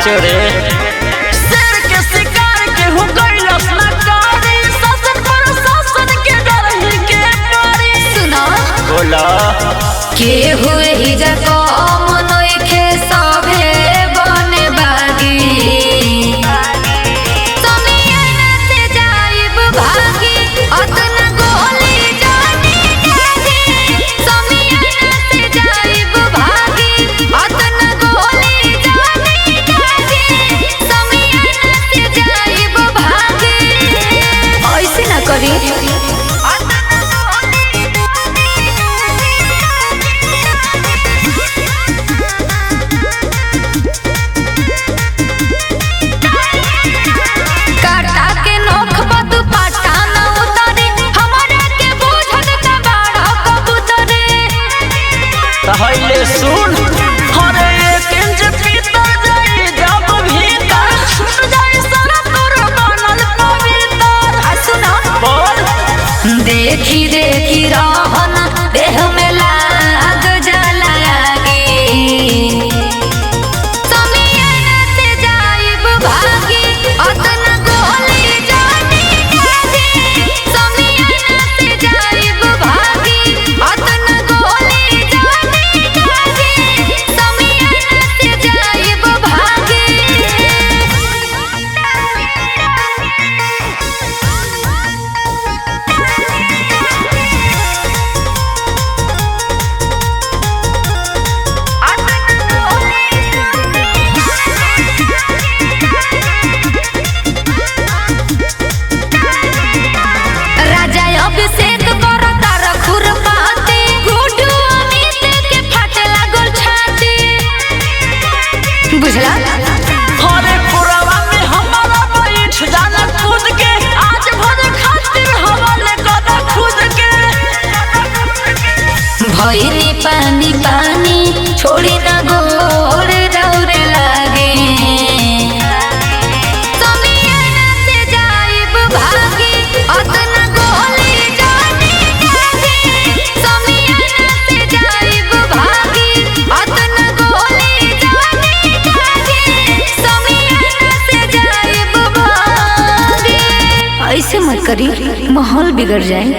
साचो रे शेर के शिकार के हो गइलस ना कारी शासन पर शासन के डर ही के मारी सुना बोला के हुए ही जको मनोई खे सभे बने बागी समियाना से जाइब भागी अतना गोली जानी जागी समियाना से जाइब भागी अतना गोली जानी जागी समियाना से जाइब भागी ऐसे ना करी पहले सुन हरे एक इंच भीतर जाई जब भीतर छूट जाई सारा तोर बनल पवित्र सुना बोल देखी देखी रहन देह में लाग जाला आगी समियाना से जाइब भागी अतना गोली जानी जागी समियाना से जाइब भागी अतना गोली जानी जागी समियाना से जाइब भागी राजा अभिषेक करता रखुर पाती गुडू अमित के फाटे लागल छाती बुझला हरे पुरवा में हमारा बैठ जाना खुद के आज भर खातिर हवाले कदा खुद के भइनी पानी पानी छोड़ी ना गोर रौरे लागे समियाना से जाइब भागी अतना गोली जानी जागी समियाना से जाइब भागी अतना गोली जानी जागी समियाना से जाइब भागी ऐसे मत करी माहौल बिगड़ जाए।